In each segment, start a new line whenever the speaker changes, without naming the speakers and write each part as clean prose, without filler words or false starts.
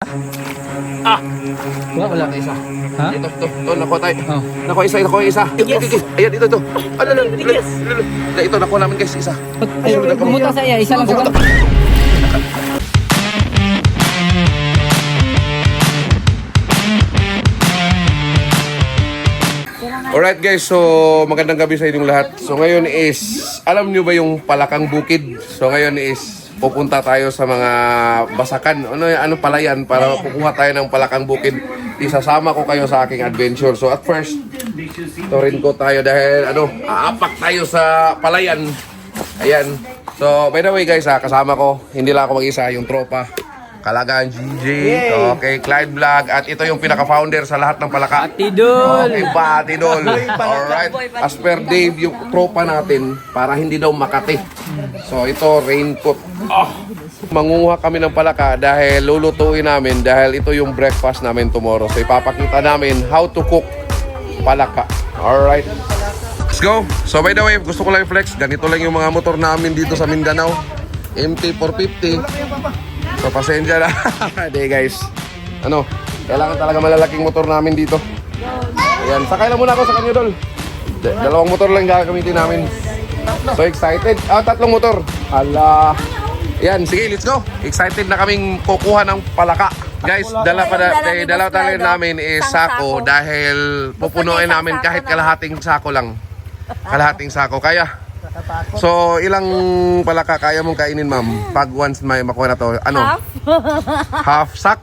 Ah! Wala ka isa.
Ha?
Ito, nakuha tayo.
Oh.
Nakuha isa.
Yes.
Ayan, ito. Ito, nakuha namin guys, isa.
Ay, pumunta sa iya, isa lang sa
Alright guys, so magandang gabi sa inyong lahat. So ngayon is, alam nyo ba yung Palakang Bukid? So ngayon is, pupunta tayo sa mga basakan. Ano palayan para kukuha tayo ng Palakang Bukid. Isasama ko kayo sa aking adventure. So at first, rin ko tayo dahil aapak tayo sa palayan. Ayan. So by the way guys, kasama ko, hindi lang ako mag-isa, yung tropa. Kalagaan GJ, okay, Clyde Vlog, at ito yung pinaka-founder sa lahat ng Palaka.
Patidol!
Okay, Patidol. Alright, as per Dave, yung tropa natin, para hindi daw makati. So ito, raincoat. Mangunguha kami ng palaka dahil lulutuin namin dahil ito yung breakfast namin tomorrow. So ipapakita namin how to cook palaka. Alright, let's go. So by the way, gusto ko lang i-flex, ganito lang yung mga motor namin dito sa Mindanao. MT450. So pasensya na. Hindi guys, kailangan talaga malalaking motor namin dito. Ayan, sakay lang muna ako sa kanyo dol. Dalawang motor lang gagamitin namin. So excited. Tatlong motor. Hala. Ayan, sige, let's go. Excited na kaming kukuha ng palaka. Guys, dala talaga namin is sako dahil pupunuin namin kahit kalahating sako lang. Kalahating sako. Kaya. So, ilang palaka kaya mong kainin, ma'am? Pag once may makuha na to, Half sack?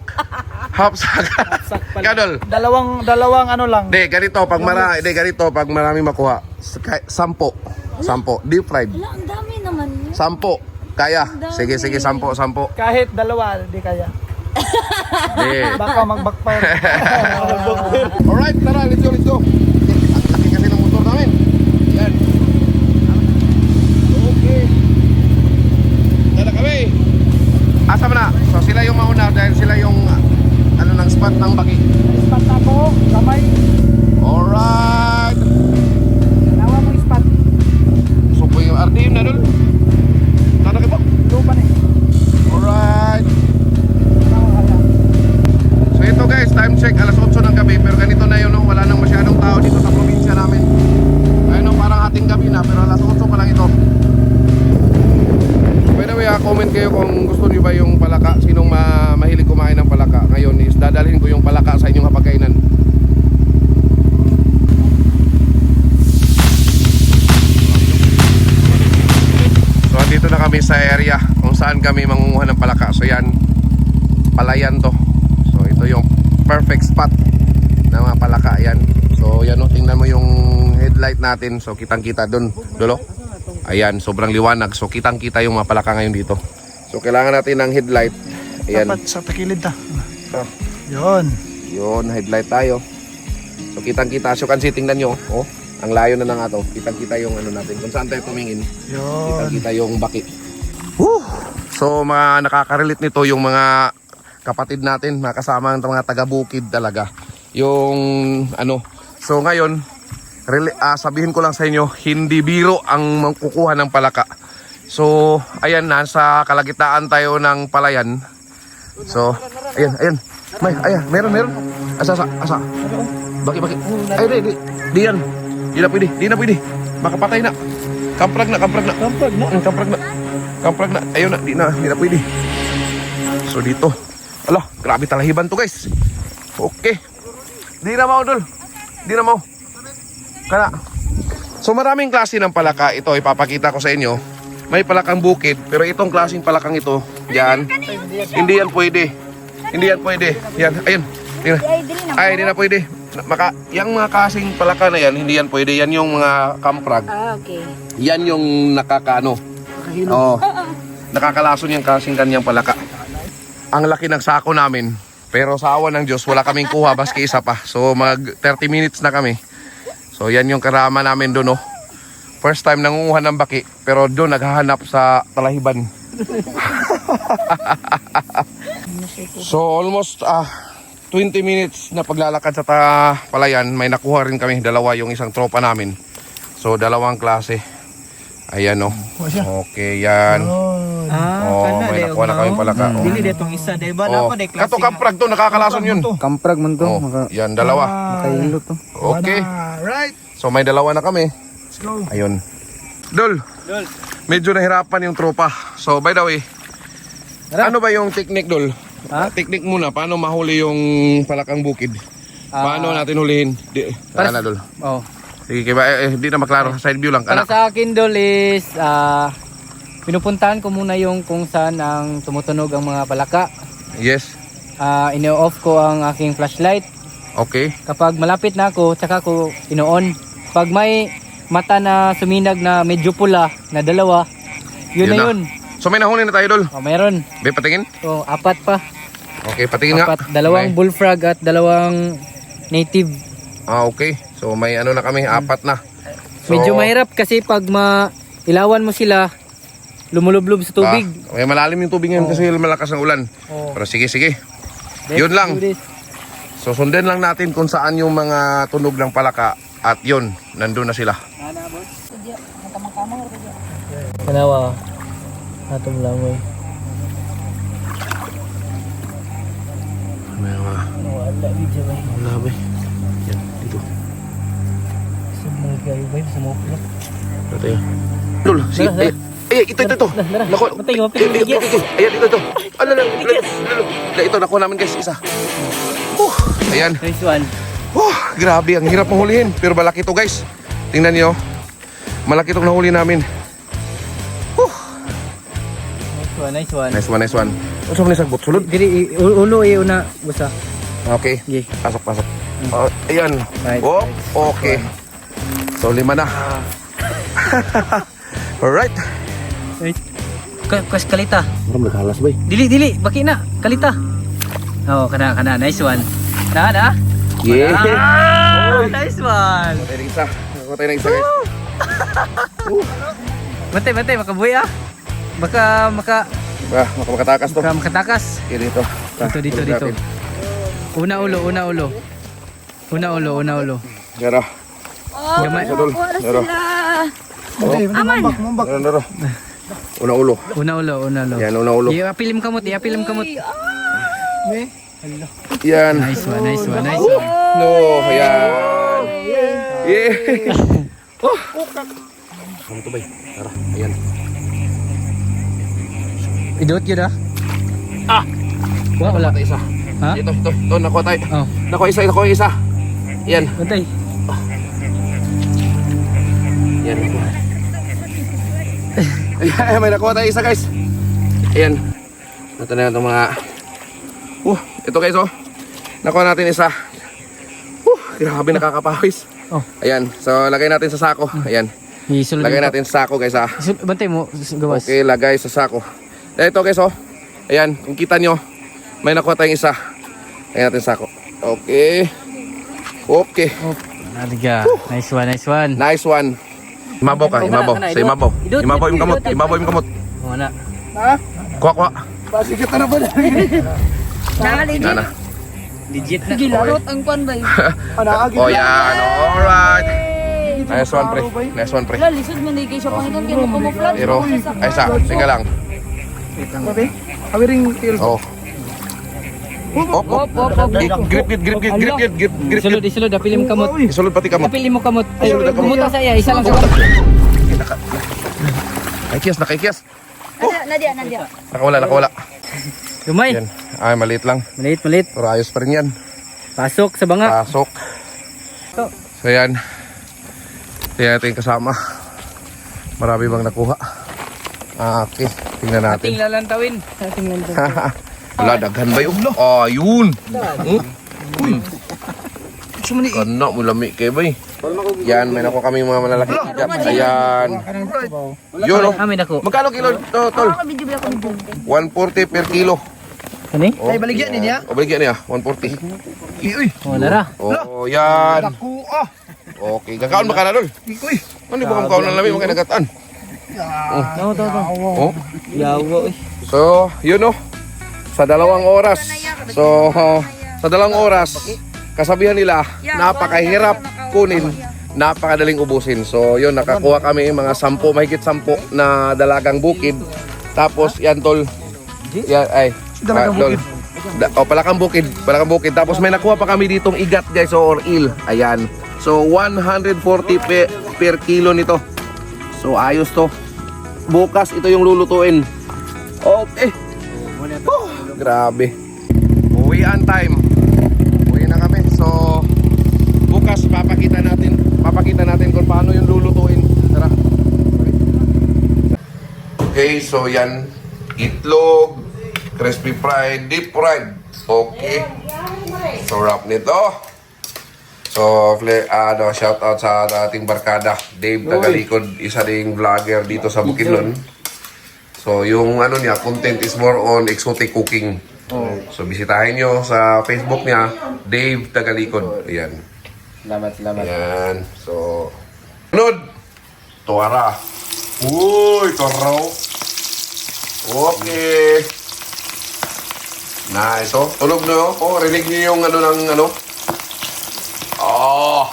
Half sack. Kadol?
Dalawang lang.
Ganito, pag marami makuha, 10. 10. Deep fried.
Wala, ang dami naman yun.
10. Kaya? Sige, 10.
Kahit dalawa, di kaya. Baka mag-backfire.
Alright, tara, let's go. Ang laki kasi ng motor namin. Yan. Okay. Tara kami. Asa mo na? So sila yung mauna dahil sila yung ng spot ng baki.
Spot ako, kamay.
Alright.
Nawa mo spot.
So po yung RDM na dun. Tara ka po.
Lupa na
Alright. So ito guys, time check, alas 8 ng gabi. Pero ganito na yun, wala nang masyadong tao dito sa probinsya namin. Ayun, parang ating gabi na, pero alas 8 pa lang ito. By the way, comment kayo kung gusto niyo ba yung palaka. Sinong mahilig kumain ng palaka. Ngayon is dadalhin ko yung palaka sa inyong hapagkainan. So andito na kami sa area kung saan kami mangunguha ng palaka. So yan, palayan to. So ito yung perfect spot ng mga palaka. Yan. So yan, tingnan mo yung headlight natin. So kitang kita dun, dulo. Ayan, sobrang liwanag. So kitang-kita yung mga palaka ngayon dito. So kailangan natin ng headlight. Ayan.
Dapat sa takilid ta.
Ah. Yun, headlight tayo. So kitang-kita. So kansi tingnan nyo. Oh, ang layo na nga to. Kitang-kita yung natin. Kung saan tayo tumingin.
Yun.
Kitang-kita yung baki. Woo! So mga nakaka-relate nito yung mga kapatid natin, mga kasama ng mga taga-bukid talaga. Yung So ngayon, sabihin ko lang sa inyo, hindi biro ang kukuha ng palaka. So, ayan, nasa kalagitnaan tayo ng palayan. So, ayan. Meron. Asa. Baki. Ay, di yan. Di na pwede. Makapatay na. Kamprag na. Kamprag na. Ayun na, di na pwede. So, dito. Ala, grabe talahiban to, guys. Okay. Di na mau. Kaya, so maraming klase ng palaka. Ito ipapakita ko sa inyo. May palakang bukid, pero itong klaseng palakang ito, yan, hindi yan pwede. Yan, ayun. Hindi na pwede. Yung mga kasing palaka na yan, hindi yan pwede. Yan yung mga kamprag.
Okay.
Yan yung nakakalason yung kasing kanyang palaka. Ang laki ng sako namin, pero sa awa ng Diyos, wala kaming kuha, baski isa pa. So mag 30 minutes na kami. So yan yung karama namin doon, First time nangunguha ng baki, pero doon naghahanap sa talahiban. So almost 20 minutes na paglalakad sa palayan, may nakuha rin kami, dalawa yung isang tropa namin. So dalawang klase. Ayan, Okay, yan. Oh, may nakuha na kami palaka. Oh.
Dili detong isa, di ba?
Oh.
Dapat de
Kato kamprag to, nakakalason yun.
Kamprag man to.
Oh, yan, dalawa.
Makahilo to.
Okay.
Right.
So may dalawa na kami.
Let's go.
Ayun. Dol, medyo nahirapan yung tropa. So by the way, ano ba yung technique, Dol? Technique muna, paano mahuli yung palakang bukid? Paano natin hulihin? Tara na, Dol.
Oh.
Sige, kaya di na maklaro. Side view lang.
Para
Anak.
sa akin dol is pinupuntahan ko muna yung kung saan ang tumutunog ang mga palaka.
Yes.
Ino-off ko ang aking flashlight.
Okay.
Kapag malapit na ako, tsaka ko ino-on. Pag may mata na suminag na medyo pula na dalawa, yun na yun.
So may nahuli na tayo, Dol.
Oh, meron.
Be, patingin.
So, apat pa.
Okay, patingin nga.
Apat. Dalawang
May-
bullfrog at dalawang native.
Okay. So may ano na kami, apat na. So,
Medyo mahirap kasi pag ilawan mo sila, lumulublob sa tubig.
May malalim yung tubig ngayon kasi malakas ang ulan. Pero sige, sige. Yun lang.
Do this.
So sundin lang natin kung saan yung mga tunog ng palaka. At yun, nandun na sila.
Kanawa. Atong langoy.
May mga
Wala video ba?
labi. Yan, dito.
Sumay kayo ba? Sumuplo.
Ito yun. Dul, sige. Ito. Naku.
Matay,
Ito. Ayan, ito. Ito, nakuha namin guys, isa. Ayan.
Nice one.
Grabe, ang hirap mahulihin. Pero malaki to guys. Tingnan nyo. Malaki itong nahuli namin.
Nice one.
Nice one. Ano sa mga sagbot? Sulod?
Diri, ulo una. Busa.
Okay.
Okay.
Pasok. Ayan.
Right.
Oh, okay. So, 5 na. Alright.
Kas kalita.
Ano maghalas ba?
Dili. Baki na. Kalita. Oh, kana. Nice one. Na.
Yeah.
Nice one.
Ako tayo ng isa guys.
Bantay. Makabuhay ah. Baka
Makatakas to.
makatakas.
Okay, dito.
Dito. Una ulo.
Pero,
Gamay.
pero.
Mumbak.
Pero. Una ulo.
Una ulo.
Yan, una ulo.
Iapilim kamot.
Yan.
Nice one.
No, ayan. Yeah. Ano to ba? Tara, ayan.
Idot yun Wala.
Isa.
Ha?
Ito, nakuha tayo.
Oh.
Nakuha isa. Yan.
Bantay.
Yan. Ayan, may nakuha tayo isa guys. Ayan. Ito na itong mga... ito guys nakuha natin isa. Grabe nakakapawis.
Oh.
Ayan, so lagay natin sa sako. Ayan.
Isulod.
Lagay natin sa sako guys
Bantay mo. Gawas.
Okay, lagay sa sako. Ito guys ayan, kung kita nyo, may nakuha tayong isa. Lagay natin sa sako. Okay.
Naliga. Nice one.
Nice one. Imabaw ka, imabaw. Sa imabaw. Imabaw yung kamot.
Wala.
Kuha.
Pasikat na ba?
Nana.
Legit na.
Gilarot ang kwan ba yun?
Oh yan, alright. Nice one pre.
Wala, lisod man di kayo siya pangitan kayo kumuflat.
Pero, ay isa, tingnan lang.
Babe, awiring tail.
Oh. Op. Grip.
Isulod. Apilim kamot.
Isulod pati kamot.
Apilim mo kamot. Ay,
Isulod ang kamot.
pumunta sa iya. Isa lang sa
Nakikiyas.
Nadia.
Nakawala.
Lumay.
Yan. Ay, maliit lang.
Malit.
Pero ayos pa rin yan.
Pasok sa banga.
Pasok. So yan. Tingnan natin kasama. Marami bang nakuha? Okay, tingnan natin.
Ating lalantawin.
Wala, daghan ba yun? Yun. Kana mo lami kay bay. Yan, may nakuha kami mga malalaki. Ayan. Yun
Amin ako.
Magkano kilo tol? 140 per kilo.
Kani?
Ay, baligyan niya.
O baligyan niya, 140.
Wala ra.
Oh, yan.
Naku,
Okay, kakaon ba ka na dol?
Ikoy.
Ano ba kung kaon ng lami mga nagataan? Oh.
Yawa.
So, yun sa 2 oras. So, sa 2 oras, kasabihan nila, napakahirap kunin, napakadaling ubusin. So, yun, nakakuha kami mga 10, mahigit 10 na dalagang bukid. Tapos yan tol. Yan ay.
Palakang
tol. Palakang bukid. Tapos may nakuha pa kami ditong igat guys or eel. Ayan. So 140 per kilo nito. So ayos to. Bukas ito yung lulutuin. Okay. Grabe. Uwian time. Uwi na kami. So bukas papakita natin kung paano yung lulutuin. Tara. Okay, so yan. Itlog, crispy fried, deep fried. Okay. Sarap nito. So, shout out sa ating barkada, Dave Tagalikod, isa ding vlogger dito sa Bukidnon. So, yung ano niya, content is more on exotic cooking. So, bisitahin nyo sa Facebook niya, Dave Tagalikod. Ayan.
Salamat.
Ayan. So, sunod. Tuara. Uy, taraw. Okay. Nice. So, tulog na. Oh, rinig niyo yung ano ng ano. Oh.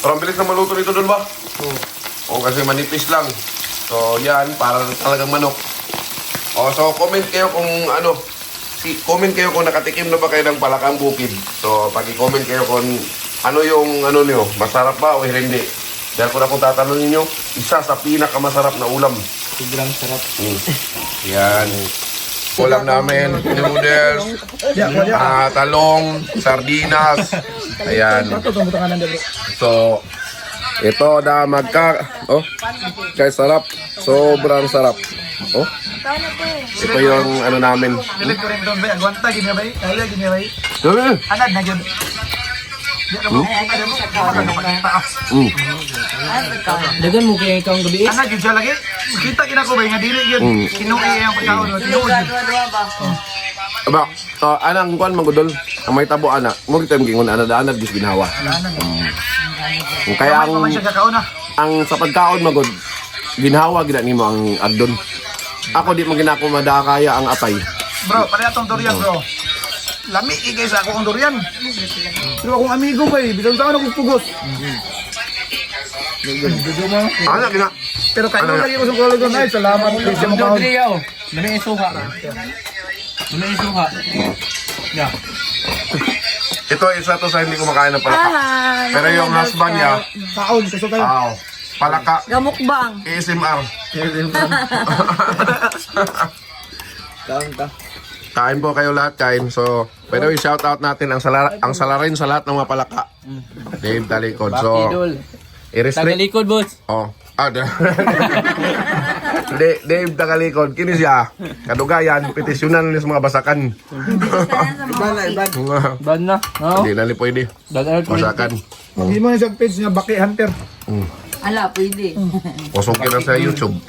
Parang bilis na maluto nito doon ba? Oo. Kasi manipis lang. So, yan. Para talagang manok. Oh, so comment kayo kung ano. Comment kayo kung nakatikim na ba kayo ng palakang bukid. So, pag-comment kayo kung ano yung ano niyo. Masarap ba o hindi. Dahil kung akong tatanungin nyo, isa sa pinakamasarap na ulam.
Sobrang sarap.
Yan. Ulam namin, noodles, talong, sardinas. Ayan. So, ito na Oh, kaya sarap. Sobrang sarap. Oh, ito yung ano namin.
Pilit ko rin doon ba? Agwanta, ginabay. Kaya ginabay.
Dami.
Anad na yun.
Dagan mo kaya ikaw ang gabi.
Anad yun siya lagi. Kita kinako ba nga dili yun. Kinuwi ang pagkaon. Tinuod yun.
Aba, anang kuan magudol. Ang may tabo ana. Mo kita gingon ana daanad gis ginawa. Kaya
Kamay siya kakaon na.
ang sa pagkaon magud ginhawa gid nimo ang agdon. Ako di mo ginako madakaya ang apay.
Bro, pareha tong durian bro. Lami guys ako ang durian. Pero akong amigo ba eh. Bisang saan akong pugos.
Ana gina.
Pero kayo lagi ko sa kalagon ay salamat po sa mga kaon.
Driyaw. Dami isuha. Yeah.
Ito isa to sa hindi kumakain ng palaka. Pero yung husband niya,
Kaon kaso kayo.
palaka
Gamukbang.
ASMR. Kain po kayo lahat, kain. So, by the way, shout out natin ang salarin sa lahat ng mga palaka. Dave Talikod. So,
Idol.
i-restrict.
Tagalikod, boss.
Oh. Dave Tagalikod. Kini siya. Kadugayan, petisyonan niya sa mga basakan.
Bad na. No?
Hindi na li pwede.
Dagan ko.
Basakan.
Hindi mo yung page niya Baki Hunter.
Ala, pwede.
Pusukin na sa YouTube.